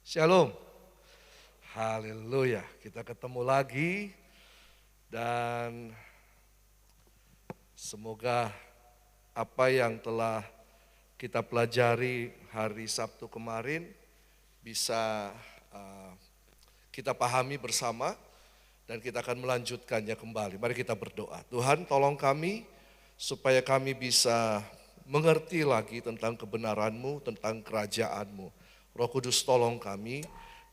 Shalom. Haleluya. Kita ketemu lagi dan semoga apa yang telah kita pelajari hari Sabtu kemarin bisa kita pahami bersama dan kita akan melanjutkannya kembali. Mari kita berdoa. Tuhan, tolong kami supaya kami bisa mengerti lagi tentang kebenaran-Mu, tentang kerajaan-Mu. Roh Kudus tolong kami,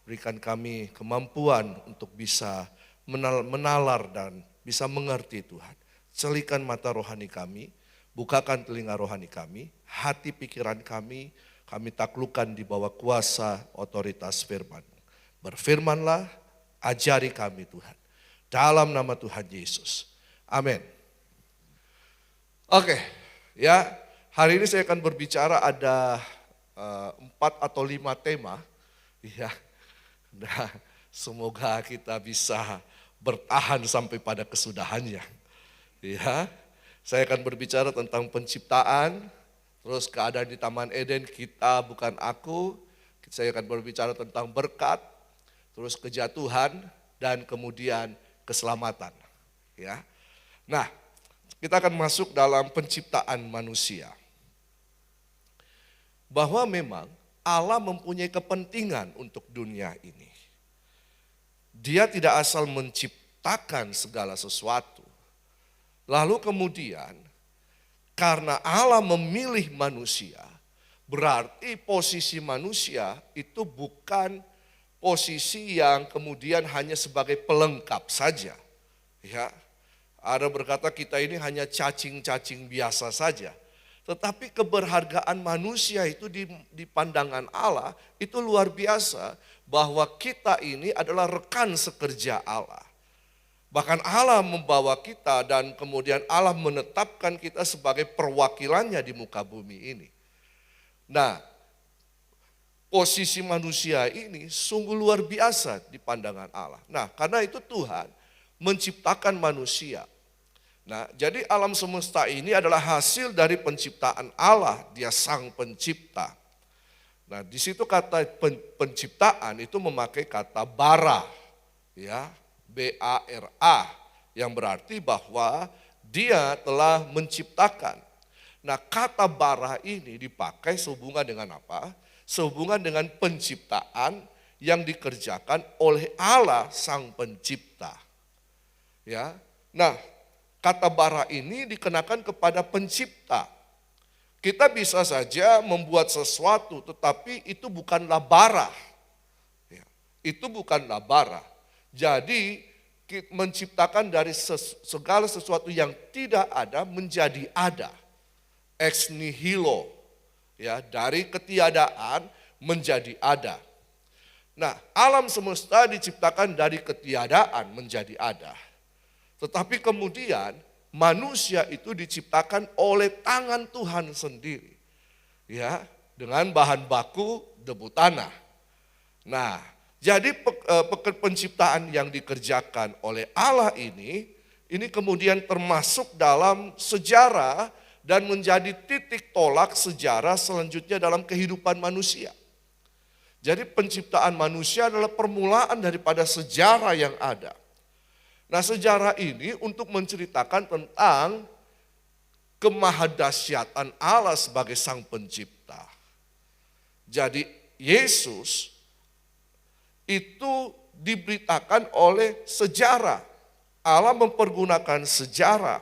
berikan kami kemampuan untuk bisa menalar dan bisa mengerti Tuhan. Celikan mata rohani kami, bukakan telinga rohani kami, hati pikiran kami taklukkan di bawah kuasa otoritas firman. Berfirmanlah, ajari kami Tuhan. Dalam nama Tuhan Yesus. Amin. Oke, ya hari ini saya akan berbicara ada 4 atau 5 tema, ya. Nah, semoga kita bisa bertahan sampai pada kesudahannya. Ya, saya akan berbicara tentang penciptaan, terus keadaan di Taman Eden, kita bukan aku. Saya akan berbicara tentang berkat, terus kejatuhan, dan kemudian keselamatan. Ya, nah kita akan masuk dalam penciptaan manusia. Bahwa memang Allah mempunyai kepentingan untuk dunia ini. Dia tidak asal menciptakan segala sesuatu. Lalu kemudian karena Allah memilih manusia, berarti posisi manusia itu bukan posisi yang kemudian hanya sebagai pelengkap saja. Ya, ada berkata kita ini hanya cacing-cacing biasa saja. Tetapi keberhargaan manusia itu di pandangan Allah itu luar biasa, bahwa kita ini adalah rekan sekerja Allah. Bahkan Allah membawa kita dan kemudian Allah menetapkan kita sebagai perwakilannya di muka bumi ini. Nah, posisi manusia ini sungguh luar biasa di pandangan Allah. Nah, karena itu Tuhan menciptakan manusia. Nah, jadi alam semesta ini adalah hasil dari penciptaan Allah, Dia sang pencipta. Nah, di situ kata penciptaan itu memakai kata bara, ya, B-A-R-A, yang berarti bahwa Dia telah menciptakan. Nah, kata bara ini dipakai sehubungan dengan apa? Sehubungan dengan penciptaan yang dikerjakan oleh Allah sang pencipta. Ya. Nah, kata bara ini dikenakan kepada pencipta. Kita bisa saja membuat sesuatu, tetapi itu bukanlah bara. Ya, itu bukanlah bara. Jadi menciptakan dari segala sesuatu yang tidak ada menjadi ada. Ex nihilo. Ya, dari ketiadaan menjadi ada. Nah, alam semesta diciptakan dari ketiadaan menjadi ada. Tetapi kemudian manusia itu diciptakan oleh tangan Tuhan sendiri. Ya, dengan bahan baku debu tanah. Nah, jadi penciptaan yang dikerjakan oleh Allah ini kemudian termasuk dalam sejarah dan menjadi titik tolak sejarah selanjutnya dalam kehidupan manusia. Jadi penciptaan manusia adalah permulaan daripada sejarah yang ada. Nah, sejarah ini untuk menceritakan tentang kemahadahsyatan Allah sebagai sang pencipta. Jadi Yesus itu diberitakan oleh sejarah. Allah mempergunakan sejarah.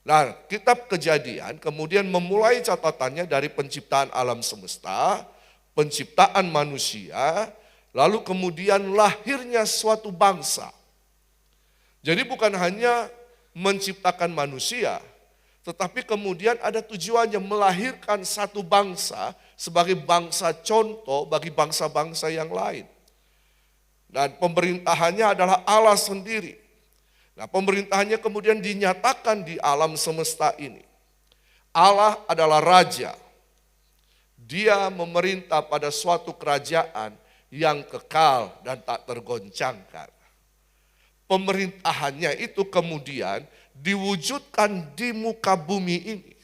Nah, kitab Kejadian kemudian memulai catatannya dari penciptaan alam semesta, penciptaan manusia, lalu kemudian lahirnya suatu bangsa. Jadi bukan hanya menciptakan manusia, tetapi kemudian ada tujuannya melahirkan satu bangsa sebagai bangsa contoh bagi bangsa-bangsa yang lain. Dan pemerintahannya adalah Allah sendiri. Nah, pemerintahannya kemudian dinyatakan di alam semesta ini. Allah adalah raja. Dia memerintah pada suatu kerajaan yang kekal dan tak tergoncangkan. Pemerintahannya itu kemudian diwujudkan di muka bumi ini.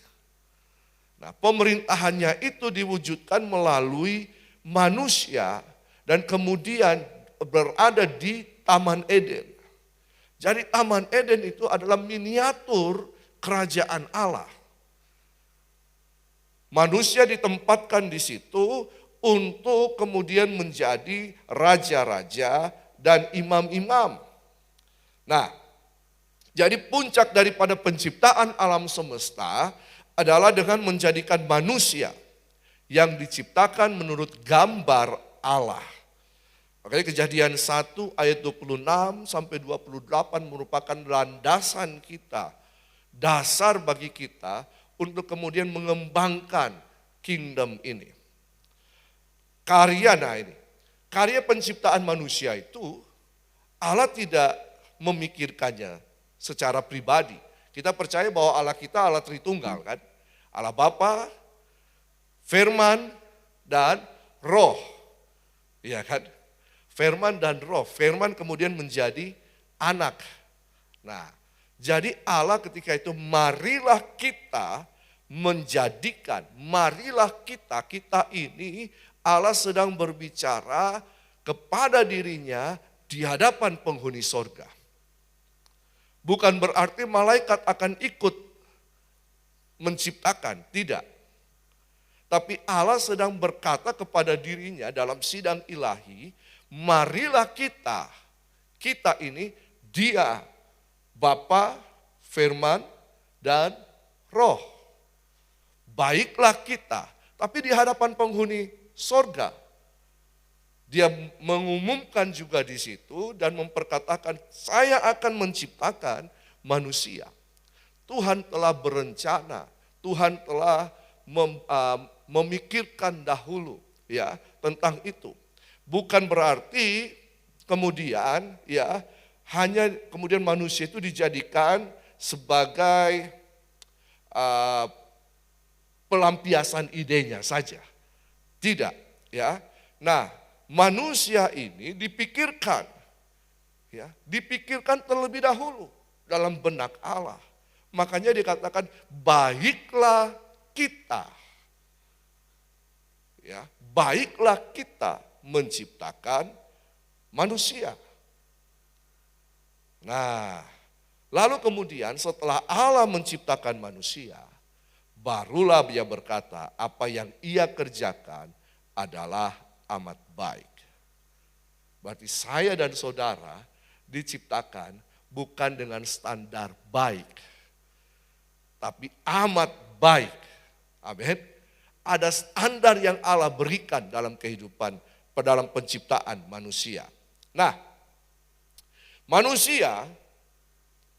Nah, pemerintahannya itu diwujudkan melalui manusia dan kemudian berada di Taman Eden. Jadi Taman Eden itu adalah miniatur kerajaan Allah. Manusia ditempatkan di situ untuk kemudian menjadi raja-raja dan imam-imam. Nah, jadi puncak daripada penciptaan alam semesta adalah dengan menjadikan manusia yang diciptakan menurut gambar Allah. Makanya Kejadian 1 ayat 26 sampai 28 merupakan landasan kita, dasar bagi kita untuk kemudian mengembangkan kingdom ini. Karya penciptaan manusia itu Allah tidak memikirkannya secara pribadi. Kita percaya bahwa Allah kita Allah Tritunggal kan. Allah Bapa, Firman, dan Roh. Iya kan? Firman dan Roh. Firman kemudian menjadi anak. Nah, jadi Allah ketika itu marilah kita menjadikan, marilah kita ini Allah sedang berbicara kepada dirinya di hadapan penghuni sorga. Bukan berarti malaikat akan ikut menciptakan, tidak. Tapi Allah sedang berkata kepada dirinya dalam sidang ilahi, marilah kita ini Dia, Bapa, Firman, dan Roh. Baiklah kita, tapi di hadapan penghuni sorga. Dia mengumumkan juga di situ dan memperkatakan, saya akan menciptakan manusia. Tuhan telah berencana, Tuhan telah memikirkan dahulu ya tentang itu. Bukan berarti kemudian ya hanya kemudian manusia itu dijadikan sebagai pelampiasan idenya saja. Tidak, ya. Nah, manusia ini dipikirkan terlebih dahulu dalam benak Allah. Makanya dikatakan baiklah kita. Ya, baiklah kita menciptakan manusia. Nah, lalu kemudian setelah Allah menciptakan manusia, barulah Dia berkata, apa yang Ia kerjakan adalah amat baik. Berarti saya dan saudara diciptakan bukan dengan standar baik, tapi amat baik. Amin. Ada standar yang Allah berikan dalam kehidupan, dalam penciptaan manusia. Nah, manusia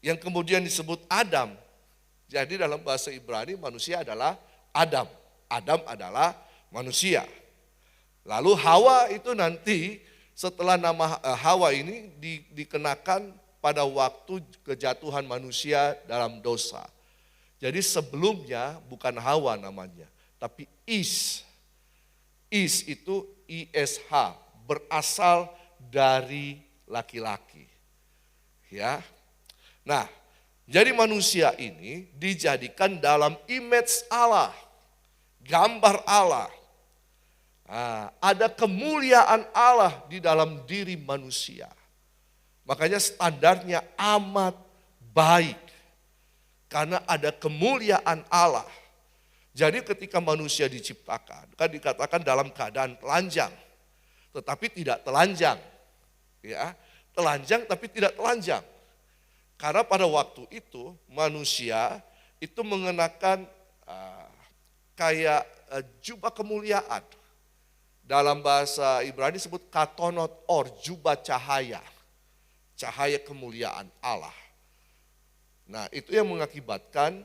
yang kemudian disebut Adam. Jadi dalam bahasa Ibrani manusia adalah Adam. Adam adalah manusia. Lalu Hawa itu nanti setelah nama Hawa ini dikenakan pada waktu kejatuhan manusia dalam dosa. Jadi sebelumnya bukan Hawa namanya, tapi Is. Is itu ISH, berasal dari laki-laki. Ya. Nah, jadi manusia ini dijadikan dalam image Allah, gambar Allah. Nah, ada kemuliaan Allah di dalam diri manusia. Makanya standarnya amat baik. Karena ada kemuliaan Allah. Jadi ketika manusia diciptakan, kan dikatakan dalam keadaan telanjang. Tetapi tidak telanjang. Ya, telanjang tapi tidak telanjang. Karena pada waktu itu manusia itu mengenakan kayak jubah kemuliaan. Dalam bahasa Ibrani disebut katonot or, jubah cahaya. Cahaya kemuliaan Allah. Nah, itu yang mengakibatkan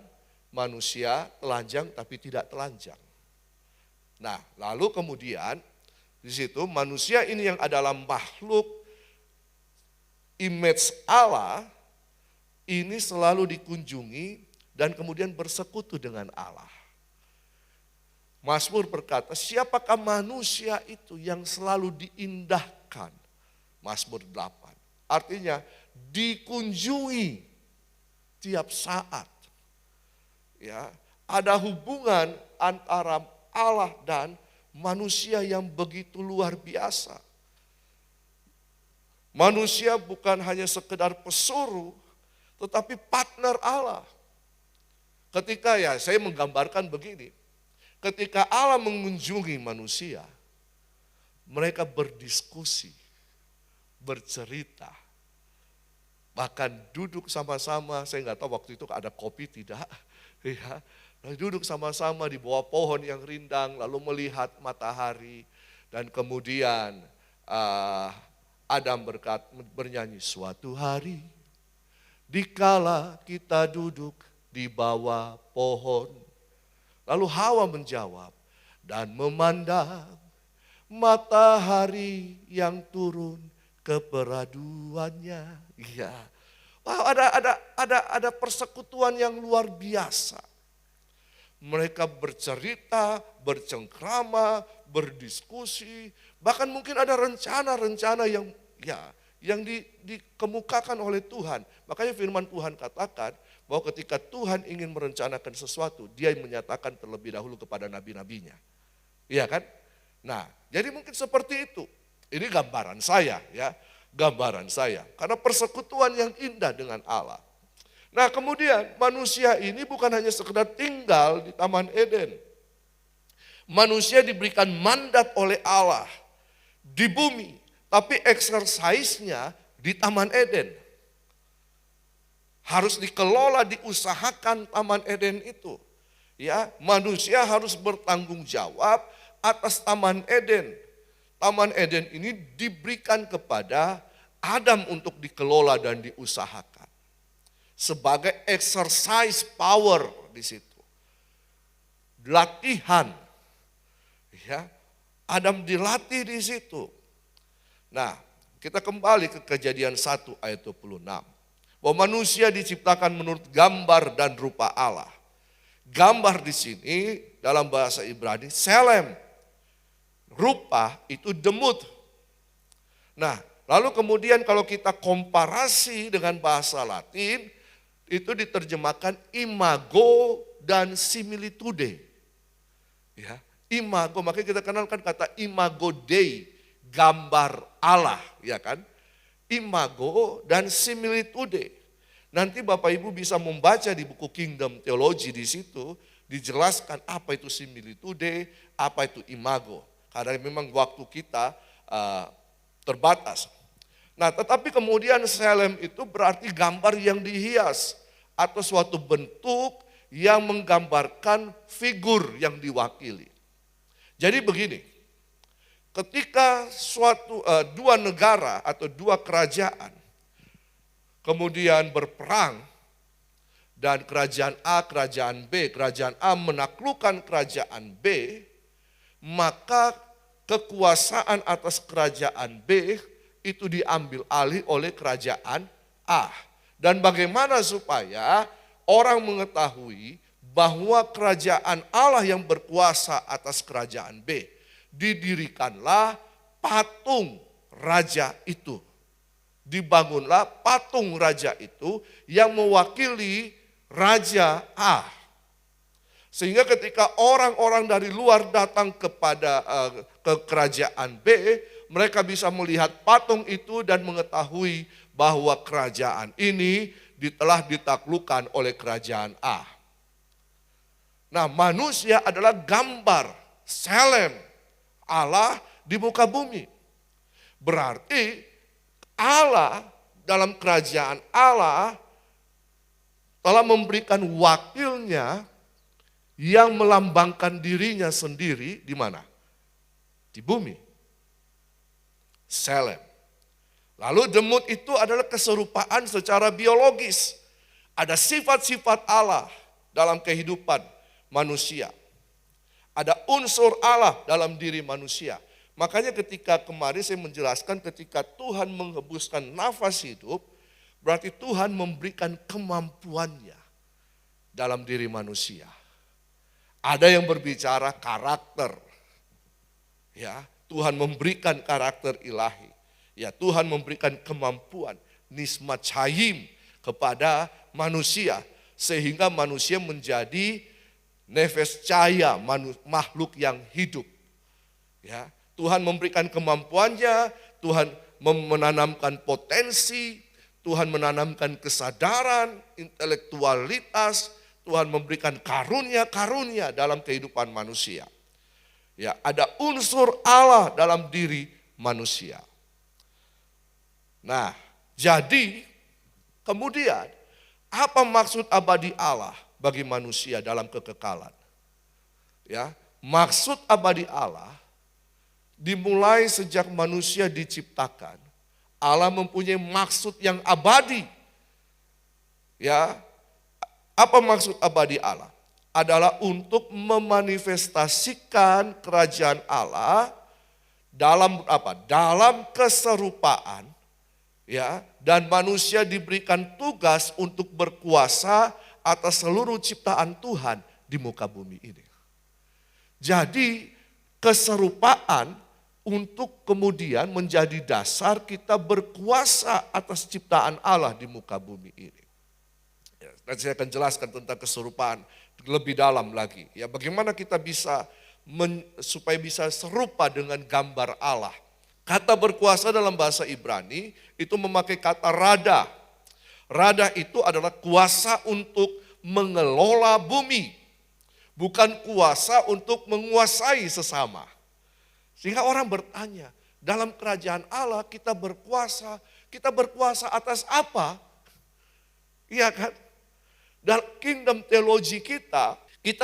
manusia telanjang tapi tidak telanjang. Nah, lalu kemudian di situ manusia ini yang adalah makhluk image Allah ini selalu dikunjungi dan kemudian bersekutu dengan Allah. Mazmur berkata, siapakah manusia itu yang selalu diindahkan? Mazmur 8. Artinya dikunjungi tiap saat. Ya, ada hubungan antara Allah dan manusia yang begitu luar biasa. Manusia bukan hanya sekedar pesuruh, tetapi partner Allah. Ketika saya menggambarkan begini, ketika Allah mengunjungi manusia, mereka berdiskusi, bercerita, bahkan duduk sama-sama. Saya nggak tahu waktu itu ada kopi tidak, ya. Duduk sama-sama di bawah pohon yang rindang, lalu melihat matahari, dan kemudian Adam bernyanyi, suatu hari dikala kita duduk di bawah pohon. Lalu Hawa menjawab, dan memandang matahari yang turun ke peraduannya. Iya. Wow, ada persekutuan yang luar biasa. Mereka bercerita, bercengkrama, berdiskusi, bahkan mungkin ada rencana-rencana yang dikemukakan oleh Tuhan. Makanya firman Tuhan katakan bahwa ketika Tuhan ingin merencanakan sesuatu, Dia menyatakan terlebih dahulu kepada nabi-nabinya. Iya kan? Nah, jadi mungkin seperti itu. Ini gambaran saya, ya, gambaran saya. Karena persekutuan yang indah dengan Allah. Nah, kemudian manusia ini bukan hanya sekedar tinggal di Taman Eden. Manusia diberikan mandat oleh Allah di bumi, tapi exercise-nya di Taman Eden. Harus dikelola, diusahakan Taman Eden itu. Ya, manusia harus bertanggung jawab atas Taman Eden. Taman Eden ini diberikan kepada Adam untuk dikelola dan diusahakan. Sebagai exercise power di situ. Latihan. Ya, Adam dilatih di situ. Nah, kita kembali ke Kejadian 1 ayat 26. Bahwa manusia diciptakan menurut gambar dan rupa Allah. Gambar di sini dalam bahasa Ibrani selem. Rupa itu demut. Nah, lalu kemudian kalau kita komparasi dengan bahasa Latin, itu diterjemahkan imago dan similitude. Ya, imago, makanya kita kenalkan kata imago Dei, gambar Allah, ya kan? Imago dan similitude. Nanti Bapak Ibu bisa membaca di buku Kingdom Theology di situ dijelaskan apa itu similitude, apa itu imago. Karena memang waktu kita terbatas. Nah, tetapi kemudian selem itu berarti gambar yang dihias atau suatu bentuk yang menggambarkan figur yang diwakili. Jadi begini, ketika dua negara atau dua kerajaan kemudian berperang dan kerajaan A, kerajaan B, kerajaan A menaklukkan kerajaan B, maka kekuasaan atas kerajaan B itu diambil alih oleh kerajaan A. Dan bagaimana supaya orang mengetahui bahwa kerajaan Allah yang berkuasa atas kerajaan B, didirikanlah patung raja itu. Dibangunlah patung raja itu yang mewakili raja A. Sehingga ketika orang-orang dari luar datang ke kerajaan B, mereka bisa melihat patung itu dan mengetahui bahwa kerajaan ini telah ditaklukkan oleh kerajaan A. Nah, manusia adalah gambar, selem Allah di muka bumi. Berarti Allah dalam kerajaan Allah telah memberikan wakilnya yang melambangkan dirinya sendiri di mana? Di bumi. Selem. Lalu demut itu adalah keserupaan secara biologis. Ada sifat-sifat Allah dalam kehidupan manusia. Ada unsur Allah dalam diri manusia. Makanya ketika kemarin saya menjelaskan ketika Tuhan menghembuskan nafas hidup, berarti Tuhan memberikan kemampuannya dalam diri manusia. Ada yang berbicara karakter. Ya, Tuhan memberikan karakter ilahi. Ya, Tuhan memberikan kemampuan nismat chayim kepada manusia sehingga manusia menjadi nefes cahaya, makhluk yang hidup. Ya, Tuhan memberikan kemampuannya, Tuhan menanamkan potensi, Tuhan menanamkan kesadaran, intelektualitas, Tuhan memberikan karunia-karunia dalam kehidupan manusia. Ya, ada unsur Allah dalam diri manusia. Nah, jadi kemudian apa maksud abadi Allah bagi manusia dalam kekekalan? Ya, maksud abadi Allah dimulai sejak manusia diciptakan. Allah mempunyai maksud yang abadi. Ya, apa maksud abadi Allah? Adalah untuk memanifestasikan kerajaan Allah dalam apa? Dalam keserupaan, ya, dan manusia diberikan tugas untuk berkuasa atas seluruh ciptaan Tuhan di muka bumi ini. Jadi keserupaan untuk kemudian menjadi dasar kita berkuasa atas ciptaan Allah di muka bumi ini. Ya, nanti saya akan jelaskan tentang keserupaan lebih dalam lagi. Ya, bagaimana kita bisa supaya bisa serupa dengan gambar Allah. Kata berkuasa dalam bahasa Ibrani itu memakai kata rada. Rada itu adalah kuasa untuk mengelola bumi, bukan kuasa untuk menguasai sesama. Sehingga orang bertanya, dalam kerajaan Allah kita berkuasa atas apa? Iya kan? Dalam kingdom teologi kita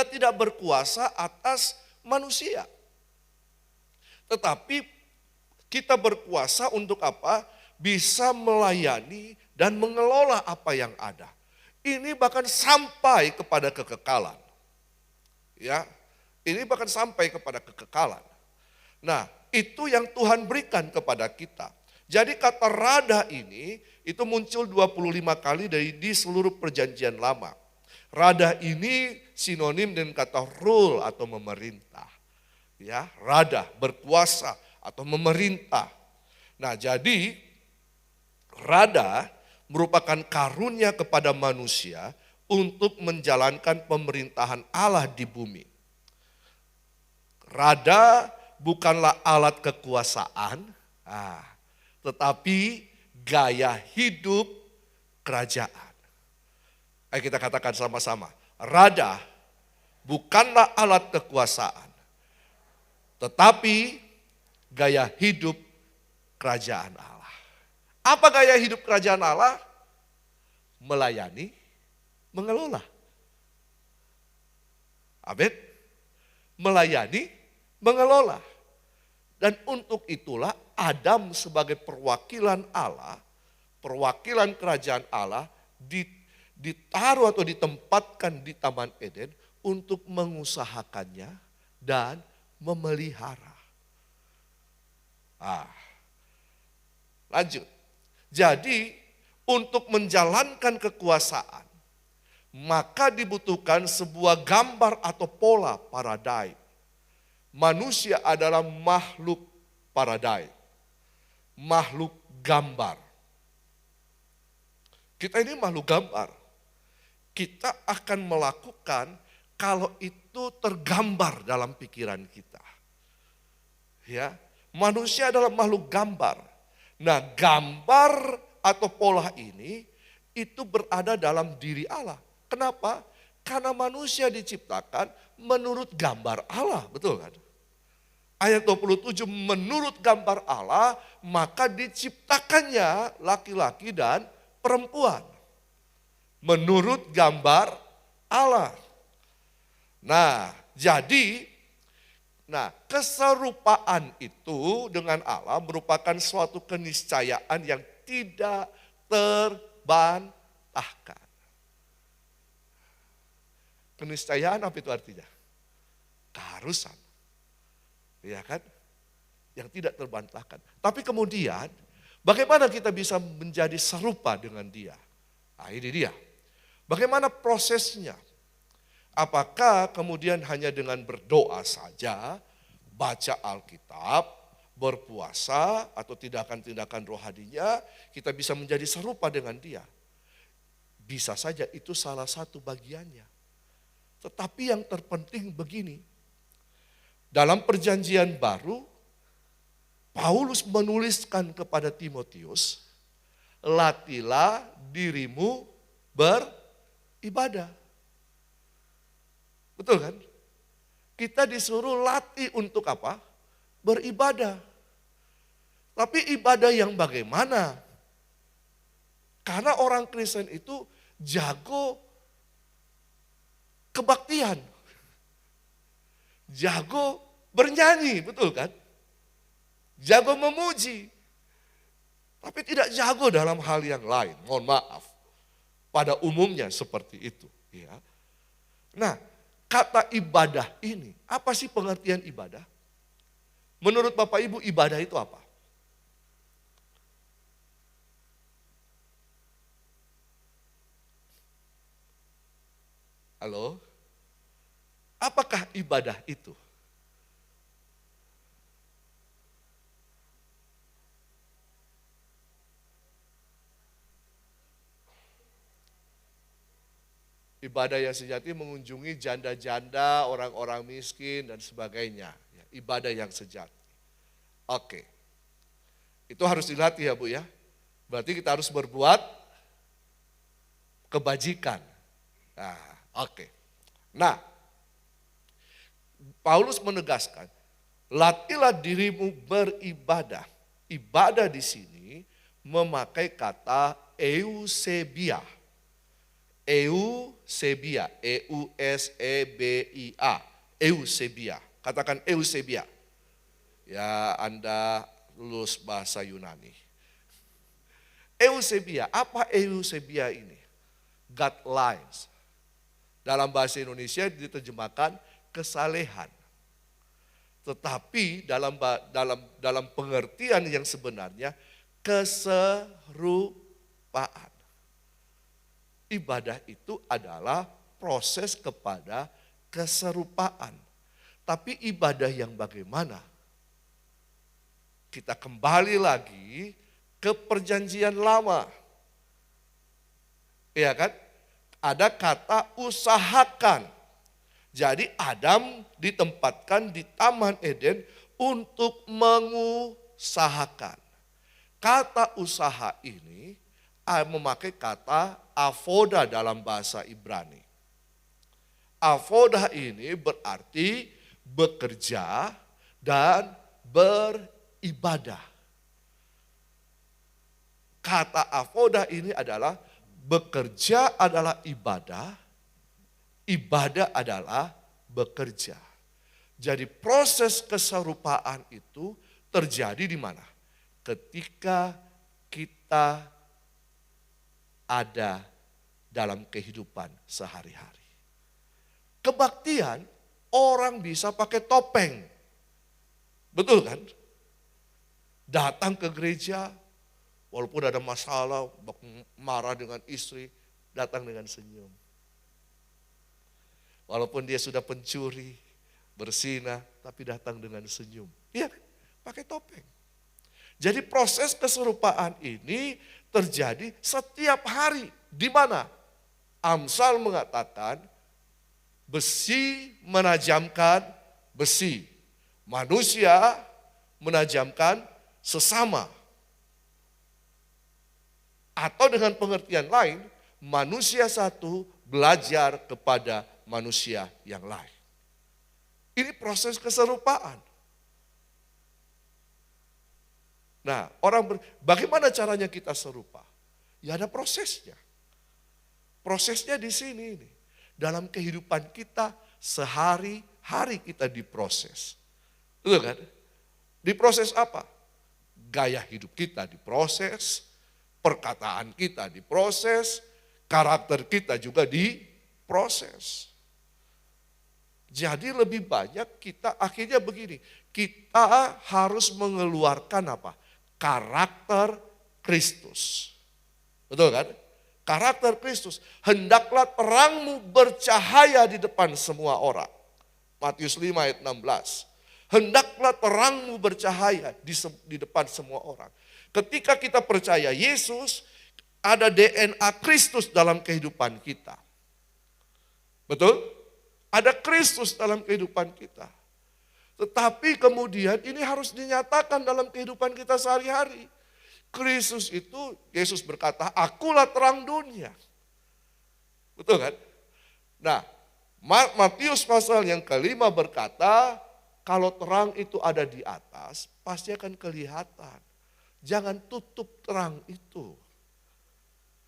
tidak berkuasa atas manusia. Tetapi kita berkuasa untuk apa? Bisa melayani dan mengelola apa yang ada. Ini bahkan sampai kepada kekekalan. Ya, ini bahkan sampai kepada kekekalan. Nah, itu yang Tuhan berikan kepada kita. Jadi kata rada ini itu muncul 25 kali di seluruh perjanjian lama. Rada ini sinonim dengan kata rule atau memerintah. Ya, rada, berkuasa atau memerintah. Nah, jadi rada merupakan karunia kepada manusia untuk menjalankan pemerintahan Allah di bumi. Rada bukanlah alat kekuasaan, tetapi gaya hidup kerajaan. Ayo kita katakan sama-sama, rada bukanlah alat kekuasaan, tetapi gaya hidup kerajaan Allah. Apa gaya hidup kerajaan Allah? Melayani, mengelola. Amin. Melayani, mengelola. Dan untuk itulah Adam sebagai perwakilan Allah, perwakilan kerajaan Allah ditaruh atau ditempatkan di Taman Eden untuk mengusahakannya dan memelihara. Lanjut. Jadi untuk menjalankan kekuasaan, maka dibutuhkan sebuah gambar atau pola paradigm. Manusia adalah makhluk paradigm, makhluk gambar. Kita ini makhluk gambar. Kita akan melakukan kalau itu tergambar dalam pikiran kita. Ya, manusia adalah makhluk gambar. Nah, gambar atau pola ini itu berada dalam diri Allah. Kenapa? Karena manusia diciptakan menurut gambar Allah, betul kan? Ayat 27, menurut gambar Allah, maka diciptakannya laki-laki dan perempuan. Menurut gambar Allah. Nah, jadi keserupaan itu dengan Allah merupakan suatu keniscayaan yang tidak terbantahkan. Keniscayaan apa itu artinya? Keharusan. Ya kan? Yang tidak terbantahkan. Tapi kemudian bagaimana kita bisa menjadi serupa dengan dia? Nah, ini dia. Bagaimana prosesnya? Apakah kemudian hanya dengan berdoa saja, baca Alkitab, berpuasa atau tindakan-tindakan rohaninya kita bisa menjadi serupa dengan dia? Bisa saja itu salah satu bagiannya. Tetapi yang terpenting begini, dalam perjanjian baru Paulus menuliskan kepada Timotius, latihlah dirimu beribadah. Betul kan? Kita disuruh latih untuk apa? Beribadah. Tapi ibadah yang bagaimana? Karena orang Kristen itu jago kebaktian. Jago bernyanyi, betul kan? Jago memuji. Tapi tidak jago dalam hal yang lain, mohon maaf. Pada umumnya seperti itu. Ya. Nah, kata ibadah ini, apa sih pengertian ibadah? Menurut Bapak Ibu, ibadah itu apa? Halo? Apakah ibadah itu? Ibadah yang sejati mengunjungi janda-janda, orang-orang miskin, dan sebagainya. Ibadah yang sejati. Oke. Itu harus dilatih ya Bu ya. Berarti kita harus berbuat kebajikan. Nah, oke. Nah, Paulus menegaskan, latihlah dirimu beribadah. Ibadah di sini memakai kata eusebia. Eusebia, E-U-S-E-B-I-A, eusebia. Katakan eusebia. Ya, Anda lulus bahasa Yunani. Eusebia, apa eusebia ini? Guidelines. Dalam bahasa Indonesia diterjemahkan kesalehan. Tetapi dalam pengertian yang sebenarnya keserupaan. Ibadah itu adalah proses kepada keserupaan. Tapi ibadah yang bagaimana? Kita kembali lagi ke perjanjian lama. Iya kan? Ada kata usahakan. Jadi Adam ditempatkan di Taman Eden untuk mengusahakan. Kata usaha ini memakai kata avoda dalam bahasa Ibrani. Avoda ini berarti bekerja dan beribadah. Kata avoda ini adalah bekerja adalah ibadah, ibadah adalah bekerja. Jadi proses keserupaan itu terjadi di mana? Ketika kita ada dalam kehidupan sehari-hari. Kebaktian orang bisa pakai topeng. Betul kan? Datang ke gereja, walaupun ada masalah, marah dengan istri, datang dengan senyum. Walaupun dia sudah pencuri, bersinah, tapi datang dengan senyum. Iya, pakai topeng. Jadi proses keserupaan ini terjadi setiap hari. Di mana? Amsal mengatakan, besi menajamkan besi. Manusia menajamkan sesama. Atau dengan pengertian lain, manusia satu belajar kepada manusia yang lain. Ini proses keserupaan. Nah, bagaimana caranya kita serupa? Ya ada prosesnya. Prosesnya di sini ini. Dalam kehidupan kita sehari-hari kita diproses. Betul kan? Diproses apa? Gaya hidup kita diproses, perkataan kita diproses, karakter kita juga diproses. Jadi lebih banyak kita akhirnya begini, kita harus mengeluarkan apa? Karakter Kristus. Betul kan? Karakter Kristus. Hendaklah terangmu bercahaya di depan semua orang. Matius 5 ayat 16. Hendaklah terangmu bercahaya di depan semua orang. Ketika kita percaya Yesus, ada DNA Kristus dalam kehidupan kita. Betul? Ada Kristus dalam kehidupan kita. Tetapi kemudian ini harus dinyatakan dalam kehidupan kita sehari-hari. Kristus itu, Yesus berkata, akulah terang dunia. Betul kan? Nah, Matius pasal yang kelima berkata, kalau terang itu ada di atas, pasti akan kelihatan. Jangan tutup terang itu.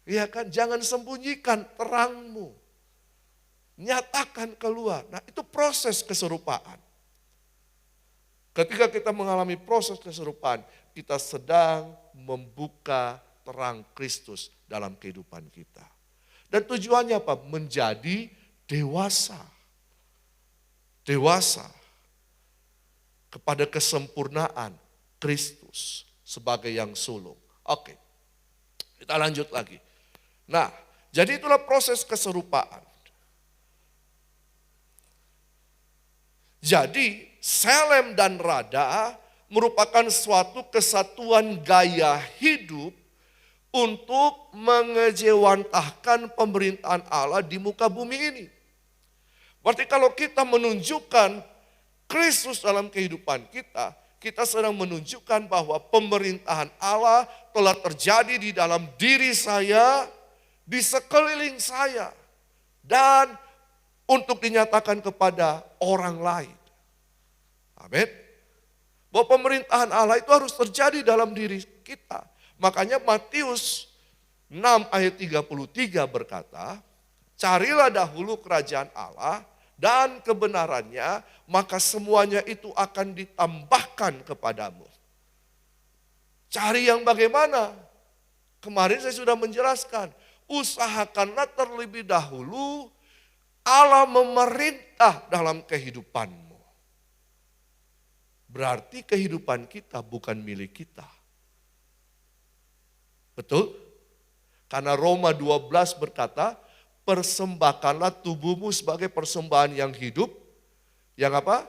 Ya kan, jangan sembunyikan terangmu. Nyatakan keluar. Nah, itu proses keserupaan. Ketika kita mengalami proses keserupaan, kita sedang membuka terang Kristus dalam kehidupan kita. Dan tujuannya apa? Menjadi dewasa. Dewasa kepada kesempurnaan Kristus sebagai yang sulung. Oke, kita lanjut lagi. Nah, jadi itulah proses keserupaan. Jadi, Selem dan Rada merupakan suatu kesatuan gaya hidup untuk mengejawantahkan pemerintahan Allah di muka bumi ini. Berarti kalau kita menunjukkan Kristus dalam kehidupan kita, kita sedang menunjukkan bahwa pemerintahan Allah telah terjadi di dalam diri saya, di sekeliling saya, dan untuk dinyatakan kepada orang lain. Amin. Bahwa pemerintahan Allah itu harus terjadi dalam diri kita. Makanya Matius 6 ayat 33 berkata, carilah dahulu kerajaan Allah dan kebenarannya, maka semuanya itu akan ditambahkan kepadamu. Cari yang bagaimana? Kemarin saya sudah menjelaskan, usahakanlah terlebih dahulu Allah memerintah dalam kehidupanmu. Berarti kehidupan kita bukan milik kita. Betul? Karena Roma 12 berkata, persembahkanlah tubuhmu sebagai persembahan yang hidup, yang apa?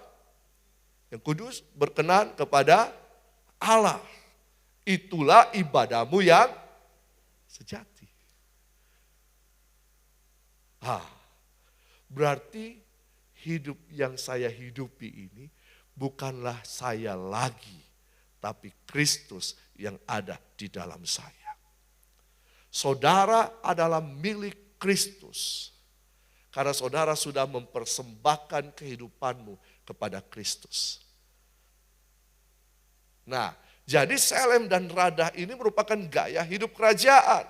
Yang kudus, berkenan kepada Allah. Itulah ibadahmu yang sejati. Berarti hidup yang saya hidupi ini bukanlah saya lagi, tapi Kristus yang ada di dalam saya. Saudara adalah milik Kristus, karena saudara sudah mempersembahkan kehidupanmu kepada Kristus. Nah, jadi Selem dan Rada ini merupakan gaya hidup kerajaan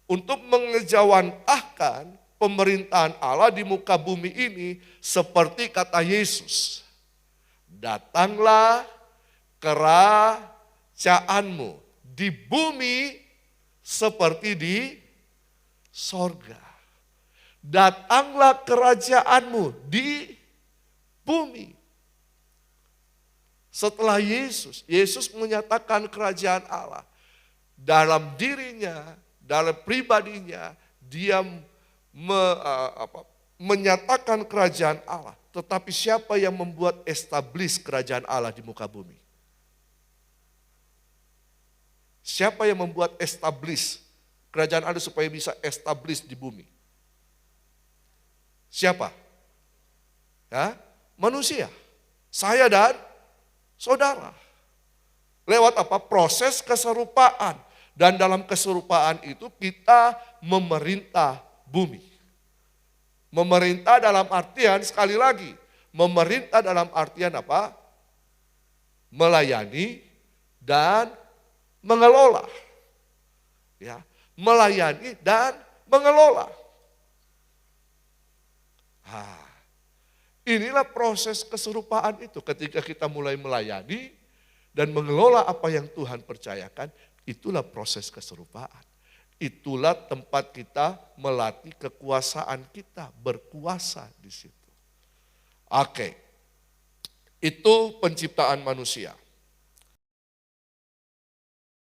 untuk mengejawantahkan pemerintahan Allah di muka bumi ini seperti kata Yesus. Datanglah kerajaanmu di bumi seperti di sorga. Datanglah kerajaanmu di bumi. Setelah Yesus menyatakan kerajaan Allah. Dalam dirinya, dalam pribadinya, dia menyatakan kerajaan Allah. Tetapi siapa yang membuat establish kerajaan Allah di muka bumi? Siapa yang membuat establish kerajaan Allah supaya bisa establish di bumi? Siapa? Ya, manusia. Saya dan saudara. Lewat apa? Proses keserupaan. Dan dalam keserupaan itu kita memerintah bumi. Memerintah dalam artian, sekali lagi, memerintah dalam artian apa? Melayani dan mengelola. Ya, melayani dan mengelola. Inilah proses keserupaan itu. Ketika kita mulai melayani dan mengelola apa yang Tuhan percayakan, itulah proses keserupaan. Itulah tempat kita melatih kekuasaan kita, berkuasa di situ. Oke, itu penciptaan manusia.